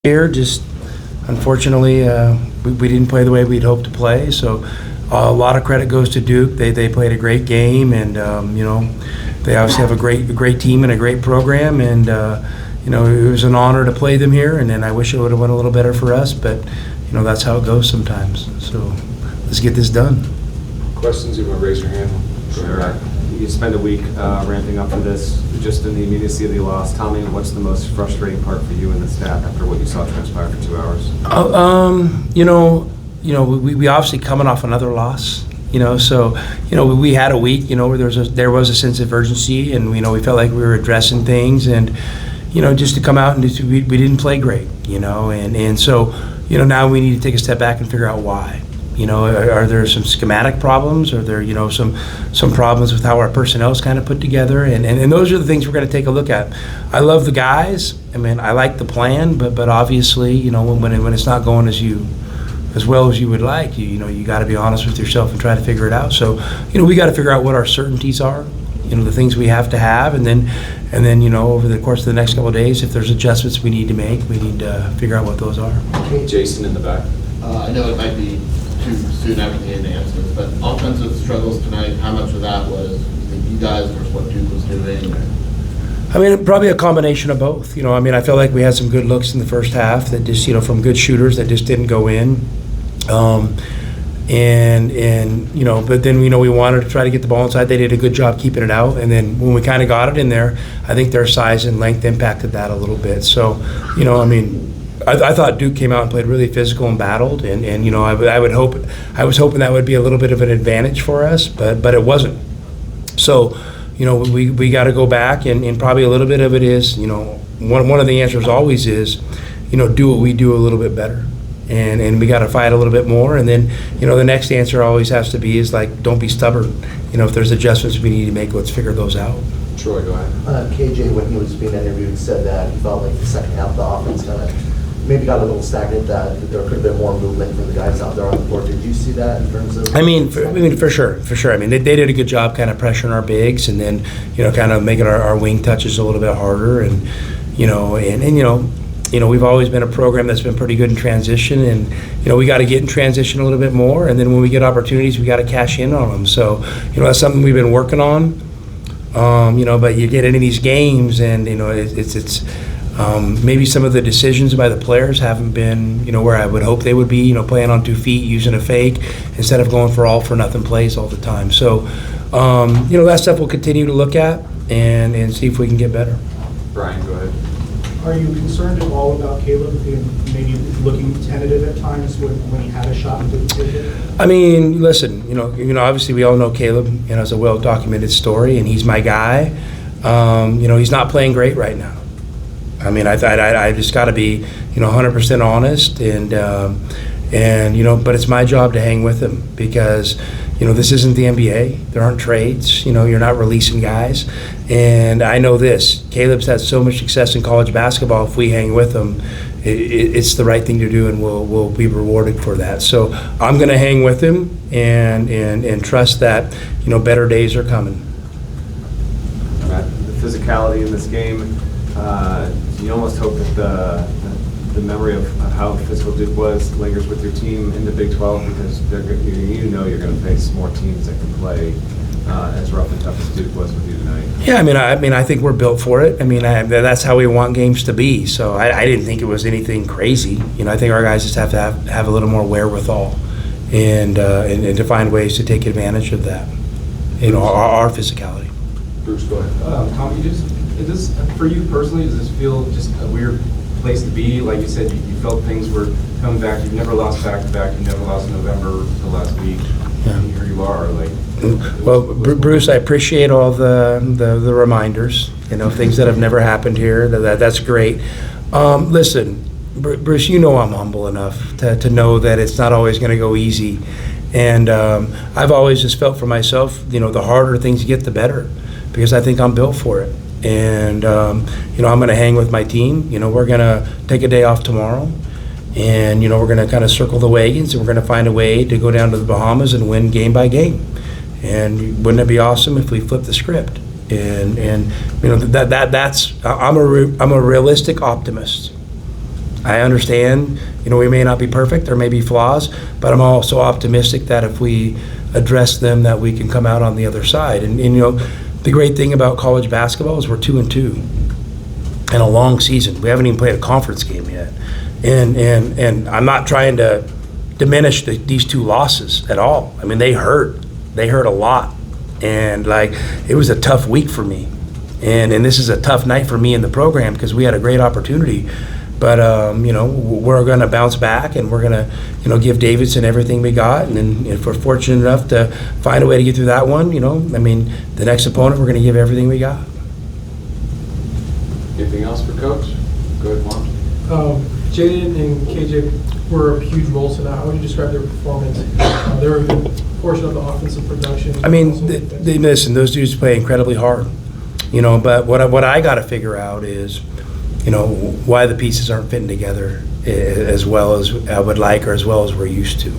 Here, just unfortunately, we didn't play the way we'd hoped to play. So a lot of credit goes to Duke. They played a great game, and they obviously have a great team and a great program. And it was an honor to play them here. And then I wish it would have went a little better for us, but that's how it goes sometimes. So let's get this done. Questions? You want to raise your hand? Sure. You spend a week ramping up for this, just in the immediacy of the loss. Tommy, what's the most frustrating part for you and the staff after what you saw transpire for 2 hours? We obviously coming off another loss. So we had a week. Where there was a sense of urgency, and we felt like we were addressing things, and just to come out and we didn't play great. And so now we need to take a step back and figure out why. Are there some schematic problems? Are there, some problems with how our personnel is kind of put together? And those are the things we're going to take a look at. I love the guys. I mean, I like the plan, but obviously, when it's not going as well as you would like, you got to be honest with yourself and try to figure it out. So, we got to figure out what our certainties are, the things we have to have, and then over the course of the next couple of days, if there's adjustments we need to make, we need to figure out what those are. Jason in the back. I know it might be too soon after the answers, but offensive struggles tonight, how much of that was you guys versus what Duke was doing? I mean, probably a combination of both. I felt like we had some good looks in the first half that just, from good shooters that just didn't go in. But then, we wanted to try to get the ball inside. They did a good job keeping it out. And then when we kind of got it in there, I think their size and length impacted that a little bit. So, I thought Duke came out and played really physical and battled, and I was hoping that would be a little bit of an advantage for us, but it wasn't. So, we got to go back, and probably a little bit of it is, one of the answers always is, do what we do a little bit better, and we got to fight a little bit more, and then, the next answer always has to be is like, don't be stubborn. If there's adjustments we need to make, let's figure those out. Troy, go ahead. KJ, when he was being interviewed, said that he felt like the second half of the offense kind of maybe got a little stagnant, that there could have been more movement from the guys out there on the court. Did you see that in terms of? For sure. I mean, they did a good job kind of pressuring our bigs, and then kind of making our wing touches a little bit harder, and we've always been a program that's been pretty good in transition, and we got to get in transition a little bit more, and then when we get opportunities, we got to cash in on them. So that's something we've been working on. But you get into these games, and it's maybe some of the decisions by the players haven't been, where I would hope they would be, playing on 2 feet, using a fake, instead of going for all for nothing plays all the time. So, that stuff we'll continue to look at and see if we can get better. Brian, go ahead. Are you concerned at all about Caleb maybe looking tentative at times when he had a shot and didn't take it? I mean, listen, obviously we all know Caleb, it's a well-documented story, and he's my guy. He's not playing great right now. I mean, I just got to be, 100% honest, and but it's my job to hang with him because, this isn't the NBA. There aren't trades. You're not releasing guys, and I know this. Caleb's had so much success in college basketball. If we hang with him, it's the right thing to do, and we'll be rewarded for that. So I'm going to hang with him and trust that, better days are coming. Matt, the physicality in this game. You almost hope that the memory of how physical Duke was lingers with your team in the Big 12, because you're going to face more teams that can play as rough and tough as Duke was with you tonight. Yeah, I think we're built for it. That's how we want games to be. So I didn't think it was anything crazy. I think our guys just have to have a little more wherewithal and to find ways to take advantage of that. Our physicality. Bruce, go ahead. Tommy, for you personally, does this feel just a weird place to be? Like you said, you felt things were coming back. You've never lost back-to-back. You never lost in November the last week. Yeah. And here you are. Well, Bruce, I appreciate all the reminders. Things that have never happened here. That's great. Listen, Bruce, I'm humble enough to know that it's not always going to go easy, and I've always just felt for myself, the harder things get, the better, because I think I'm built for it. And, I'm going to hang with my team. We're going to take a day off tomorrow. And, we're going to kind of circle the wagons, and we're going to find a way to go down to the Bahamas and win game by game. And wouldn't it be awesome if we flipped the script? And that's I'm a realistic optimist. I understand, we may not be perfect, there may be flaws, but I'm also optimistic that if we address them, that we can come out on the other side. And the great thing about college basketball is we're 2-2 in a long season. We haven't even played a conference game yet. And I'm not trying to diminish these 2 losses at all. I mean, they hurt a lot. And it was a tough week for me. And this is a tough night for me in the program because we had a great opportunity. But, we're going to bounce back, and we're going to, give Davidson everything we got. And then if we're fortunate enough to find a way to get through that one, the next opponent, we're going to give everything we got. Anything else for Coach? Go ahead, Juan. Jaden and KJ were a huge role tonight. How would you describe their performance? They were a good portion of the offensive production. Listen, those dudes play incredibly hard. But what I got to figure out is, why the pieces aren't fitting together as well as I would like or as well as we're used to.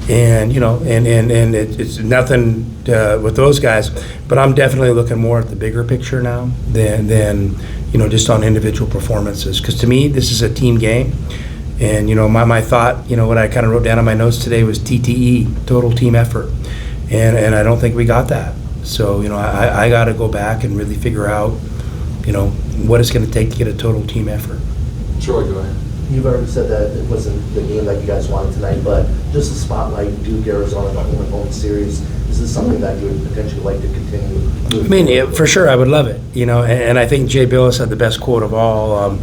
And, it's nothing with those guys, but I'm definitely looking more at the bigger picture now than just on individual performances. Because to me, this is a team game. And, my thought, what I kind of wrote down on my notes today was TTE, total team effort. And I don't think we got that. So, I got to go back and really figure out, what it's going to take to get a total team effort. Troy, go ahead. You've already said that it wasn't the game that you guys wanted tonight, but just the spotlight, Duke, Arizona, the home series, is this something that you would potentially like to continue? Yeah, for sure, I would love it. And I think Jay Billis had the best quote of all.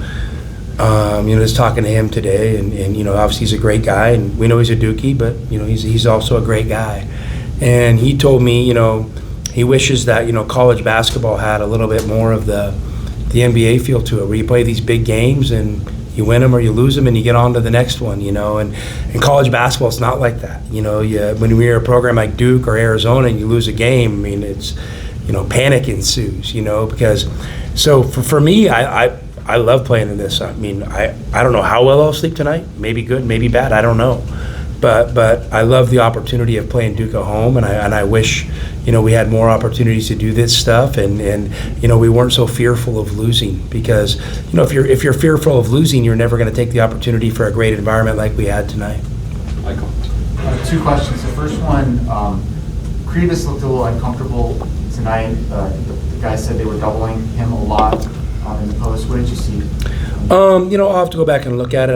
Just talking to him today, and obviously he's a great guy, and we know he's a Dookie, but he's also a great guy. And he told me, he wishes that college basketball had a little bit more of the NBA feel to it, where you play these big games and you win them or you lose them and you get on to the next one, and in college basketball it's not like that. When we're a program like Duke or Arizona and you lose a game, it's panic ensues, because so for me, I love playing in this. I don't know how well I'll sleep tonight, maybe good, maybe bad, I don't know, but I love the opportunity of playing Duke at home, and I wish we had more opportunities to do this stuff, and we weren't so fearful of losing, because if you're fearful of losing, you're never going to take the opportunity for a great environment like we had tonight. Michael. 2 questions. The first one, Krivas looked a little uncomfortable tonight. The guys said they were doubling him a lot in the post. What did you see? I'll have to go back and look at it.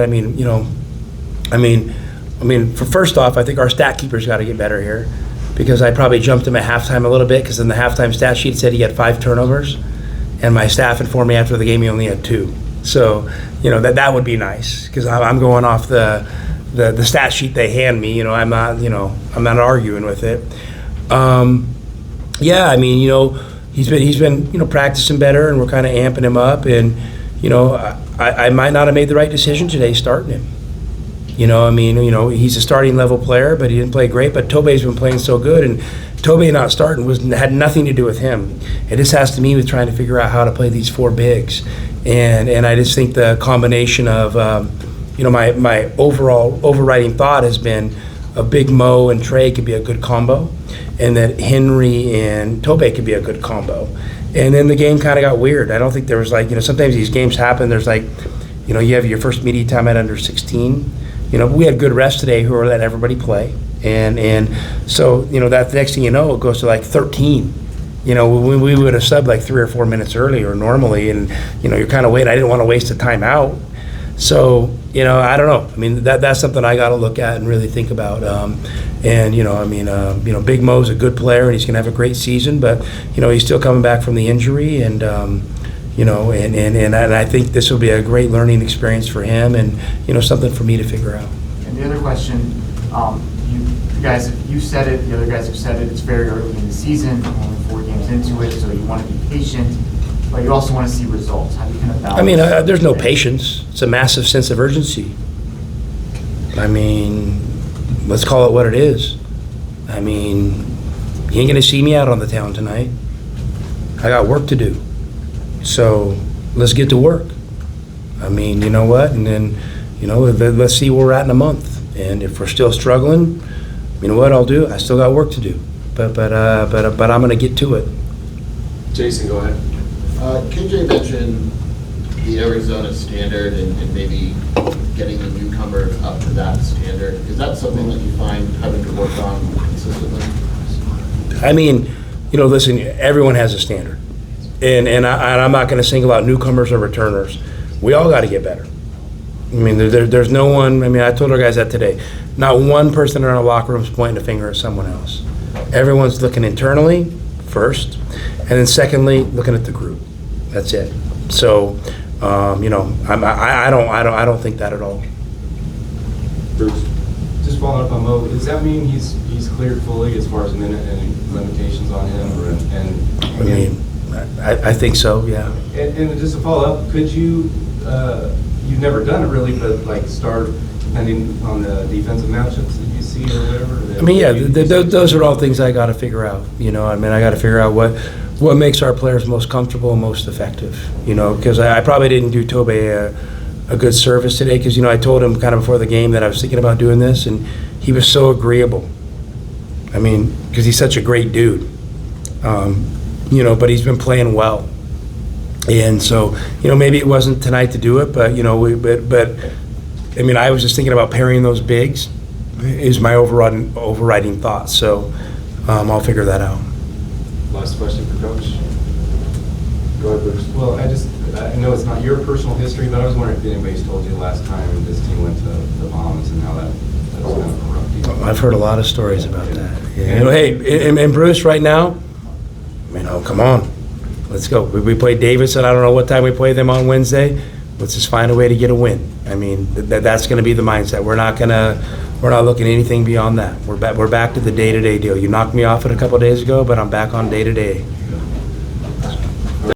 For first off, I think our stat keeper's got to get better here, because I probably jumped him at halftime a little bit, because in the halftime stat sheet said he had 5 turnovers, and my staff informed me after the game he only had 2. So, that would be nice, because I'm going off the stat sheet they hand me. I'm not arguing with it. He's been practicing better, and we're kind of amping him up, and I might not have made the right decision today starting him. He's a starting level player, but he didn't play great. But Tobe's been playing so good, and Tobe not starting had nothing to do with him. It just has to me with trying to figure out how to play these 4 bigs, and I just think the combination of my overall overriding thought has been a Big Mo and Trey could be a good combo, and that Henry and Tobe could be a good combo. And then the game kind of got weird. I don't think there was sometimes these games happen. There's you have your first media time at under 16. We had good refs today who were letting everybody play, and so that the next thing it goes to 13. We would have subbed 3 or 4 minutes earlier normally, and you're kind of waiting. I didn't want to waste a timeout, so I don't know. That's something I got to look at and really think about. Big Mo's a good player, and he's going to have a great season, but he's still coming back from the injury, and and I think this will be a great learning experience for him, and something for me to figure out. And the other question, you guys, you said it, the other guys have said it, it's very early in the season, only 4 games into it, so you want to be patient, but you also want to see results. How do you kind of balance? There's no patience. It's a massive sense of urgency. Let's call it what it is. You ain't going to see me out on the town tonight. I got work to do. So let's get to work. You know what? And then, let's see where we're at in a month. And if we're still struggling, you know what I'll do? I still got work to do. But I'm going to get to it. Jason, go ahead. KJ mentioned the Arizona standard and maybe getting the newcomers up to that standard, is that something that you find having to work on consistently? I mean, listen, everyone has a standard. And I'm not going to single out newcomers or returners. We all got to get better. I mean, there's no one, I told our guys that today. Not one person in our locker room is pointing a finger at someone else. Everyone's looking internally first, and then secondly, looking at the group. That's it. So, I don't think that at all. Bruce? Just following up on Mo, does that mean he's cleared fully as far as minute and limitations on him? I think so, yeah. And just to follow up, could you, you've never done it really, but like start depending on the defensive matchups that you see or whatever? Those are all things I got to figure out. I got to figure out what makes our players most comfortable and most effective. Because I probably didn't do Tobe a good service today because, I told him kind of before the game that I was thinking about doing this, and he was so agreeable. Because he's such a great dude. But he's been playing well. And so, maybe it wasn't tonight to do it, but, I was just thinking about pairing those bigs is my overriding thought. So I'll figure that out. Last question for Coach. Go ahead, Bruce. Well, I know it's not your personal history, but I was wondering if anybody's told you last time this team went to the Bahamas and how that was kind of a rough deal. I've heard a lot of stories about that. Yeah. Hey, and Bruce, right now, come on. Let's go. We played Davidson. I don't know what time we play them on Wednesday. Let's just find a way to get a win. That's going to be the mindset. We're not looking at anything beyond that. We're back to the day-to-day deal. You knocked me off it a couple of days ago, but I'm back on day-to-day.